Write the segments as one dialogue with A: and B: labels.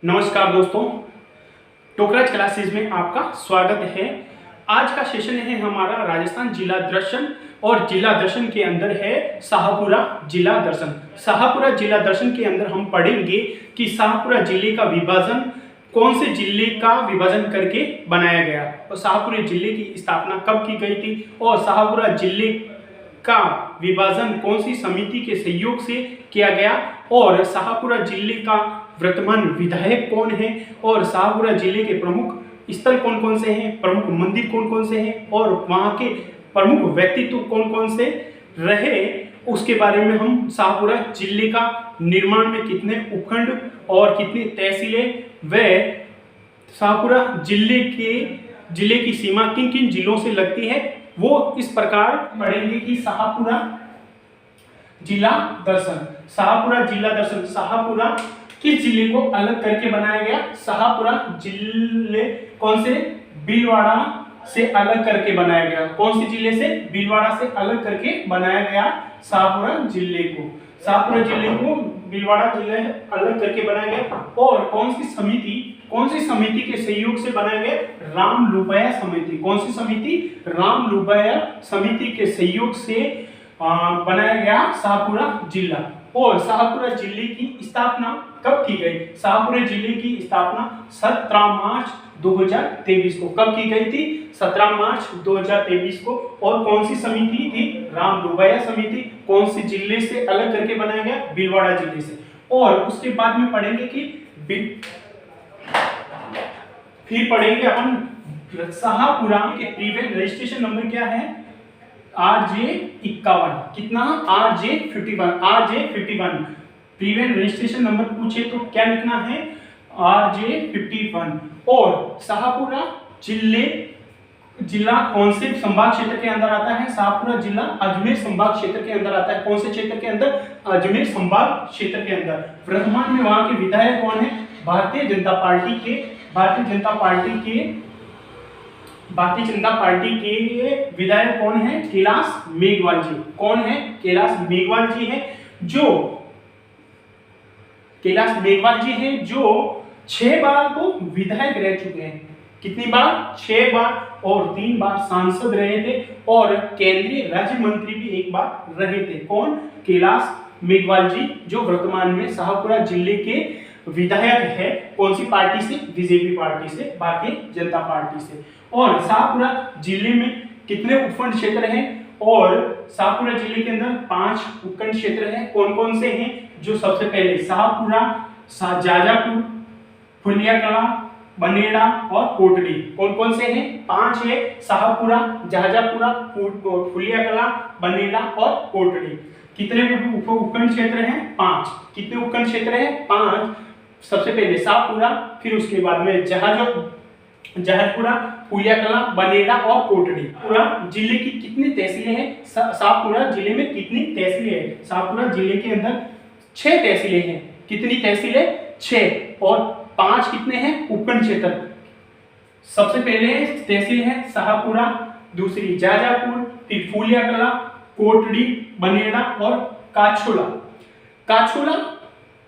A: नमस्कार दोस्तों, टोकराज क्लासेज में आपका स्वागत है। आज का सेशन है हमारा राजस्थान जिला दर्शन और जिला दर्शन के अंदर है शाहपुरा जिला दर्शन। शाहपुरा जिला दर्शन के अंदर हम पढ़ेंगे कि शाहपुरा जिले का विभाजन कौन से जिले का विभाजन करके बनाया गया और शाहपुरा जिले की स्थापना कब की गई थी और शाहपुरा जिले का विभाजन कौन सी समिति के सहयोग से किया गया और शाहपुरा जिले का वर्तमान विधायक कौन है और शाहपुरा जिले के प्रमुख स्थल कौन कौन से हैं, प्रमुख मंदिर कौन कौन से हैं और वहाँ के प्रमुख व्यक्तित्व कौन कौन से रहे, उसके बारे में हम शाहपुरा जिले का निर्माण में कितने उपखंड और कितनी तहसीलें व शाहपुरा जिले की सीमा किन किन जिलों से लगती है वो इस प्रकार पढ़ेंगे कि शाहपुरा जिला दर्शन। शाहपुरा जिला दर्शन शाहपुरा किस जिले को अलग करके बनाया गया? शाहपुरा जिले कौन से? भीलवाड़ा से अलग करके बनाया गया। कौन से जिले से? भीलवाड़ा से अलग करके बनाया गया शाहपुरा जिले को। शाहपुरा जिले को भीलवाड़ा जिले अलग करके बनाया गया। और कौन सी समिति के सहयोग से बनाया गया? राम लुबैया समिति। कौन सी समिति? राम लुबैया समिति के सहयोग से बनाया गया शाहपुरा जिला। और शाहपुरा जिले की स्थापना कब की गई? शाहपुरा जिले की स्थापना 17 मार्च 2023 को। कब की गई थी? 17 मार्च 2023 को। और कौन सी समिति थी? राम लुबैया समिति। कौन से जिले से अलग करके बनाया गया? भीलवाड़ा जिले से। और उसके बाद में पढ़ेंगे कि फिर पढ़ेंगे अपन शाहपुरा के प्रीवियस रजिस्ट्रेशन नंबर क्या है? RJ51। कितना? RJ51। प्रीवियस रजिस्ट्रेशन नंबर पूछे तो क्या लिखना है? RJ51। और शाहपुरा जिला कौन से संभाग क्षेत्र के अंदर आता है? शाहपुरा जिला अजमेर संभाग क्षेत्र के अंदर आता है। कौन से क्षेत्र के अंदर? अजमेर संभाग क्षेत्र के अंदर। वर्तमान में वहां के विधायक कौन है? भारतीय जनता पार्टी के विधायक कौन है? कैलाश मेघवाल जी। कौन है? कैलाश मेघवाल जी है जो 6 बार तो विधायक रह चुके हैं। कितनी बार? 6 बार। और 3 बार सांसद रहे थे और केंद्रीय राज्य मंत्री भी 1 बार रहे थे। कौन? कैलाश मेघवाल जी, जो वर्तमान में शाहपुरा जिले के विधायक है। कौन सी पार्टी से? बीजेपी पार्टी से, भारतीय जनता पार्टी से। और शाहपुरा जिले में कितने उपखंड क्षेत्र हैं? और शाहपुरा जिले के अंदर 5 उपखंड क्षेत्र हैं। कौन कौन से हैं? जो सबसे पहले शाहपुरा, जाजापुर, फुलियाकला, बनेड़ा और कोटड़ी। कौन कौन से हैं? 5 है। शाहपुरा, जाजापुरा, फुलियाकला, बनेड़ा और कोटड़ी। कितने उपखंड क्षेत्र हैं? 5। कितने उपखंड क्षेत्र हैं? 5। सबसे पहले शाहपुरा, फिर उसके बाद में जहरपुरा, फुलियाकला, बनेड़ा और कोटड़ी। पूरा जिले की कितनी तहसीलें हैं? शाहपुरा जिले में कितनी तहसीलें हैं? शाहपुरा जिले के अंदर 6 तहसीलें हैं। कितनी तहसीलें? 6। और 5 कितने हैं? उपखंड क्षेत्र। सबसे पहले तहसील है शाहपुरा, दूसरी जाजापुर, फिर फुलियाकला, कोटड़ी, बनेड़ा और काछोला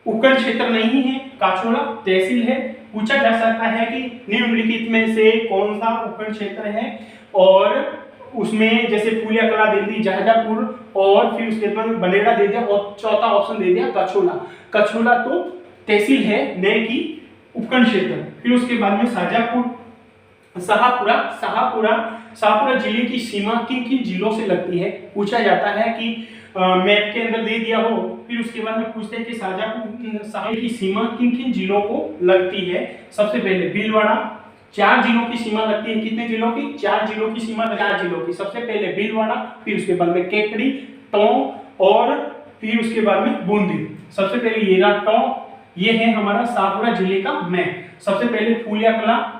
A: उपखंड क्षेत्र नहीं है, काछोला तहसील है। पूछा जा सकता है कि निम्नलिखित में से कौन सा उपखंड क्षेत्र है? और उसमें जैसे फुलियाकला दे दी, जाजापुर और फिर उसके बाद बनेड़ा दे दिया और चौथा ऑप्शन दे दिया कछोला तो तहसील है, न कि उपखंड क्षेत्र। फिर उसके बाद में शाहपुरा जिले की सीमा किन किन जिलों से लगती है? पूछा जाता है कि मैप के अंदर दे दिया हो, फिर उसके बाद में पूछते हैं कि शाहपुरा की सीमा किन किन जिलों को लगती है? सबसे पहले भीलवाड़ा, 4 जिलों की सीमा लगती है। कितने जिलों की? 4 जिलों की सीमा। 4 जिलों की। सबसे पहले भीलवाड़ा, फिर उसके बाद में केकड़ी, टोंक और फिर उसके बाद में बूंदी। सबसे पहले ये रहा टोंक, ये है हमारा शाहपुरा जिले का मैप। सबसे पहले फुलियाकला,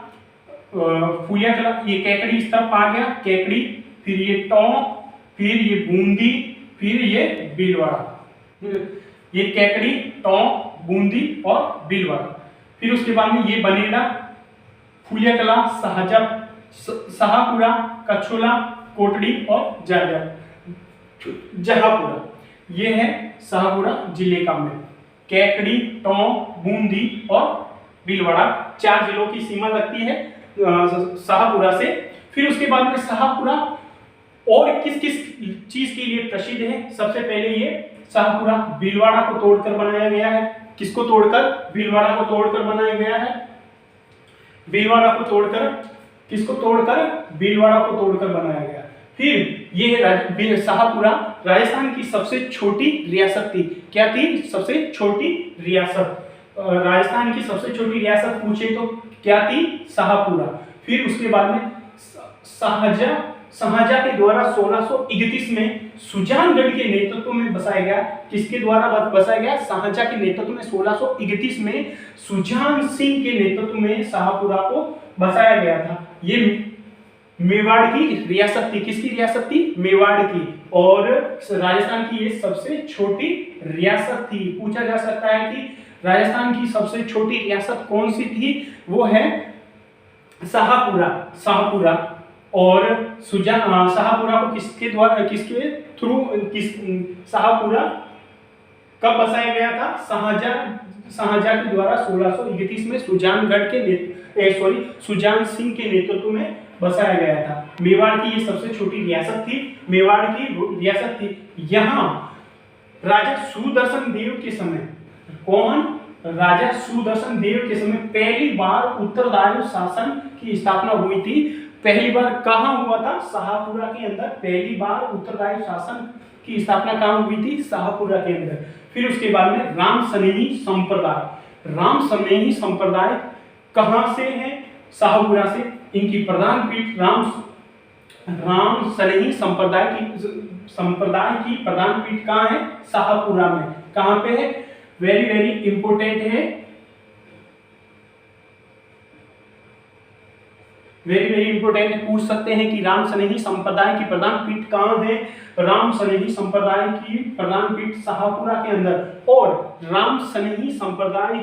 A: ये केकड़ी इस तरफ आ गया, केकड़ी, फिर ये टोंक, फिर ये बूंदी, फिर ये भीलवाड़ा। ये केकड़ी, टोंक, बूंदी और भीलवाड़ा। फिर उसके बाद में ये बनेड़ा, फुलियाकला, शाहपुरा, कछोला, कोटड़ी और जहापुरा। ये है शाहपुरा जिले का मैप। केकड़ी, टोंक, बूंदी और भीलवाड़ा, 4 जिलों की सीमा लगती है शाहपुरा से। फिर उसके बाद में शाहपुरा और किस किस चीज के लिए प्रसिद्ध है? सबसे पहले ये शाहपुरा भीलवाड़ा को तोड़कर बनाया गया है। किसको तोड़कर? भीलवाड़ा को तोड़कर बनाया गया है। भीलवाड़ा को तोड़कर, किसको तोड़कर? भीलवाड़ा को तोड़कर बनाया गया। फिर ये शाहपुरा राजस्थान की सबसे छोटी रियासत थी। क्या थी? सबसे छोटी रियासत। राजस्थान की सबसे छोटी रियासत पूछे तो क्या थी? शाहपुरा। फिर उसके बाद में शाहजहां के द्वारा 1631 में सुजानगढ़ के नेतृत्व में बसाया गया। किसके द्वारा बसाया गया? शाहजहां के नेतृत्व में 1631 में सुजान सिंह के नेतृत्व में शाहपुरा को बसाया गया था। ये मेवाड़ की रियासत थी। किसकी रियासत थी? मेवाड़ की। और राजस्थान की ये सबसे छोटी रियासत थी। पूछा जा सकता है कि राजस्थान की सबसे छोटी रियासत कौन सी थी? वो है शाहपुरा। शाहपुरा और शाहपुरा को किसके द्वारा, किसके थ्रू, शाहपुरा कब बसाया गया था? शाहजहां के द्वारा 1631 में सुजानगढ़ के सुजान सिंह के नेतृत्व में बसाया गया था। मेवाड़ की ये सबसे छोटी रियासत थी। मेवाड़ की रियासत थी। यहाँ राजा सुदर्शन देव के समय, कौन? राजा सुदर्शन देव के समय पहली बार उत्तरदायी शासन की स्थापना हुई थी। पहली बार कहाँ हुआ था? शाहपुरा के अंदर पहली बार उत्तरदायी शासन की स्थापना कहाँ हुई थी? शाहपुरा के अंदर। फिर उसके बाद में राम सनेही संप्रदाय। राम सनेही संप्रदाय कहाँ से है? शाहपुरा से। इनकी प्रधान पीठ राम सनेही संप्रदाय की प्रधान पीठ कहाँ है? शाहपुरा में। कहाँ पे है? वेरी वेरी इंपोर्टेंट है। वेरी वेरी इंपोर्टेंट है। पूछ सकते हैं कि राम सनेही संप्रदाय की प्रधान पीठ कहाँ है? राम सनेही संप्रदाय की प्रधान पीठ शाहपुरा के अंदर। और राम सनेही संप्रदाय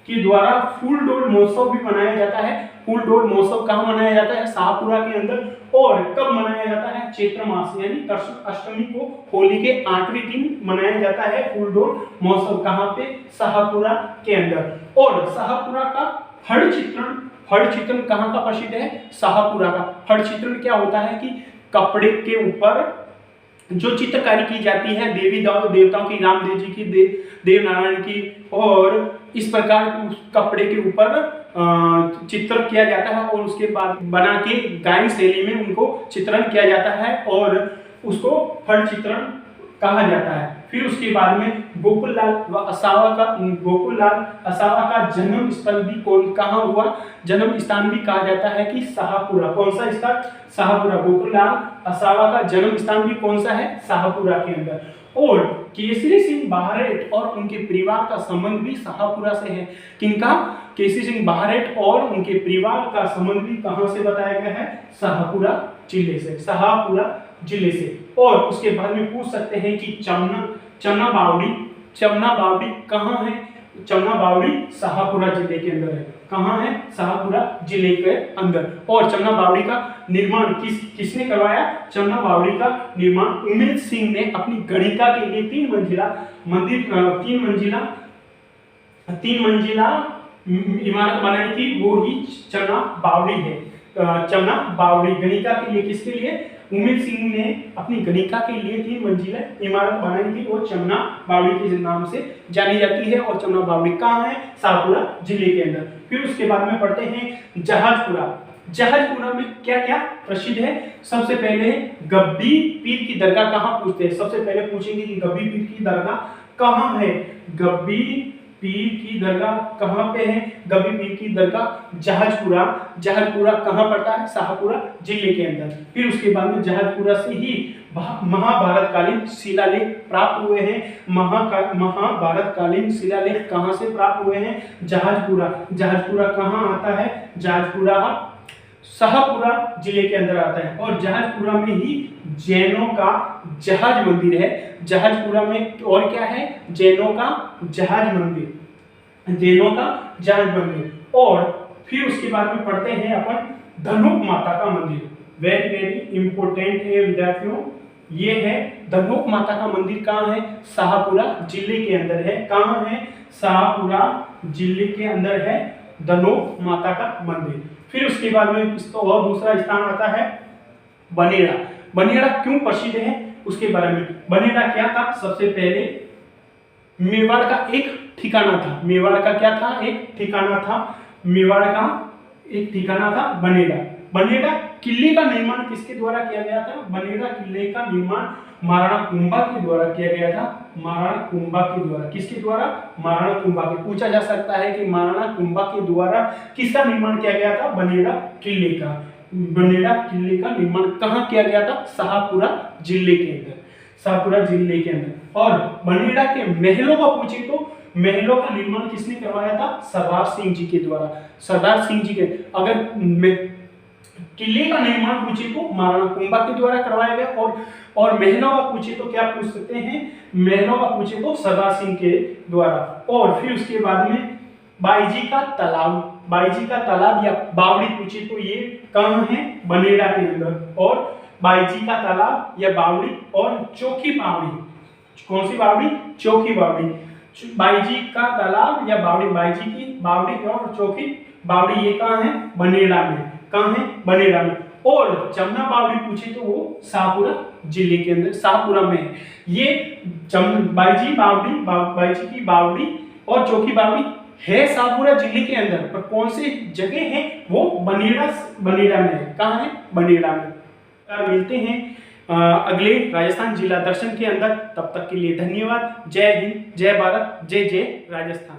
A: के द्वारा फूलडोल महोत्सव भी मनाया जाता है। फूलडोल महोत्सव कहाँ मनाया जाता है? शाहपुरा के अंदर। और कब मनाया जाता है? चैत्र मास यानी कृष्ण अष्टमी को होली के 8वें दिन मनाया जाता है फूलडोल महोत्सव। कहाँ पे? शाहपुरा के अंदर। और शाहपुरा का फड़ चित्रण कहाँ का प्रसिद्ध है? शाहपुरा का। फड़ चित्रण क्या होता है कि कपड़े के ऊपर जो चित्रकारी की जाती है देवी देवताओं की, रामदेव जी की, देव नारायण की, और इस प्रकार कपड़े के ऊपर चित्रण किया जाता है और उसके बाद बना के गायन शैली में उनको चित्रण किया जाता है और उसको फड़ चित्रण कहा जाता है। फिर उसके बाद में गोकुललाल असावा का जन्म स्थल भी कहाँ हुआ? जन्म स्थान भी कहा जाता है कि शाहपुरा। कौन सा स्थान? शाहपुरा। गोकुललाल असावा का जन्म स्थान भी कौन सा है? शाहपुरा के अंदर। और केसरी सिंह बहारेट और उनके परिवार का संबंध भी शाहपुरा से है। किनका? केसरी सिंह बहारेट और उनके परिवार का संबंध भी कहां से बताया गया है? शाहपुरा जिले से। शाहपुरा जिले से। और उसके बाद में पूछ सकते हैं कि चमना बावड़ी कहाँ है? चमना बावड़ी शाहपुरा जिले के अंदर है। कहाँ है? शाहपुरा जिले के अंदर। और चमना बावड़ी का निर्माण किसने करवाया? चमना बावड़ी का निर्माण उमेद सिंह ने अपनी गणिका के लिए 3 मंजिला इमारत बनाई थी। वो ही चमना बावड़ी है। चमना बावड़ी गणिका के लिए, किसके लिए? उमेद सिंह ने अपनी गणिका के लिए 3 मंजिला इमारत बनाई थी। वो चमना बावड़ी के नाम से जानी जाती है। और चमना बावड़ी कहाँ है? शाहपुरा जिले के अंदर। फिर उसके बाद में पढ़ते हैं जहाजपुरा। जहाजपुरा में क्या क्या प्रसिद्ध है? सबसे पहले गब्बी पीर की दरगाह कहाँ पूछते हैं? सबसे पहले पूछेंगे कि गब्बी पीर की दरगाह कहाँ है? गब्बी पीर की दरगाह कहाँ पे है? गब्बी पीर की दरगाह जहाजपुरा। जहाजपुरा कहाँ पड़ता है? शाहपुरा जिले के अंदर। फिर उसके बाद में जहाजपुरा से ही महाभारतकालीन शिलालेख प्राप्त हुए हैं। महाभारतकालीन शिलालेख कहाँ से प्राप्त हुए हैं? जहाजपुरा। जहाजपुरा कहाँ आता है? जहाजपुरा शाहपुरा जिले के अंदर आता है। और जहाजपुरा में ही जैनों का जहाज मंदिर है। जहाजपुरा में और क्या है? जैनों का जहाज मंदिर। जैनों का जहाज मंदिर। और फिर उसके बाद में पढ़ते हैं अपन धनुक माता का मंदिर। वेरी वेरी इंपोर्टेंट है विद्यार्थियों। ये है धनुक माता का मंदिर। कहाँ है? शाहपुरा जिले के अंदर है। कहाँ है? शाहपुरा जिले के अंदर है। दनोह माता का मंदिर। फिर उसके बाद में इसका और दूसरा स्थान आता है बनेड़ा। बनेड़ा क्यों प्रसिद्ध है उसके बारे में। बनेड़ा क्या था, सबसे पहले मेवाड़ का एक ठिकाना था। मेवाड़ का क्या था, एक ठिकाना था। मेवाड़ का एक ठिकाना था बनेड़ा। बनेड़ा किले का निर्माण किसके द्वारा किया गया था। बनेड़ा किले का निर्माण महाराणा कुंभा के द्वारा किया गया था। महाराणा कुंभा के द्वारा, किसके द्वारा, महाराणा कुंभा के। पूछा जा सकता है कि महाराणा कुंभा के द्वारा किसका निर्माण किया गया था, बनेड़ा किले का। बनेड़ा किले का निर्माण कहाँ किया गया था, शाहपुरा जिले के अंदर। शाहपुरा जिले के अंदर। और बनेड़ा के महलों का पूछे तो महलों का निर्माण किसने करवाया था, सरदार सिंह जी के द्वारा। सरदार सिंह जी के, अगर किले का निर्माण पूछे तो महाराणा कुंभा के द्वारा करवाया गया। और महलों का पूछे तो क्या पूछ सकते हैं, महलों का पूछे तो सरदार सिंह के द्वारा। और फिर उसके बाद में बाईजी का तालाब, बाईजी का तालाब या बावड़ी पूछे तो ये कहाँ है, बनेड़ा के अंदर। और बाईजी का तालाब या बावड़ी और चौकी बावड़ी, कौन सी बावड़ी, चौकी बावड़ी। बाईजी का तालाब या बावड़ी, बाईजी की बावड़ी और चौकी बावड़ी ये कहाँ है, बनेड़ा में। कहाँ है, बनेड़ा में। और जमुना बावड़ी पूछे तो वो शाहपुरा जिले के अंदर, शाहपुरा में है। ये बाईजी बावड़ी, बाईजी की बावड़ी और चौकी बावड़ी है शाहपुरा जिले के अंदर, पर कौन सी जगह है वो बनेड़ा में है। कहाँ है, बनेड़ा में। मिलते हैं अगले राजस्थान जिला दर्शन के अंदर। तब तक के लिए धन्यवाद। जय हिंद, जय भारत, जय जय राजस्थान।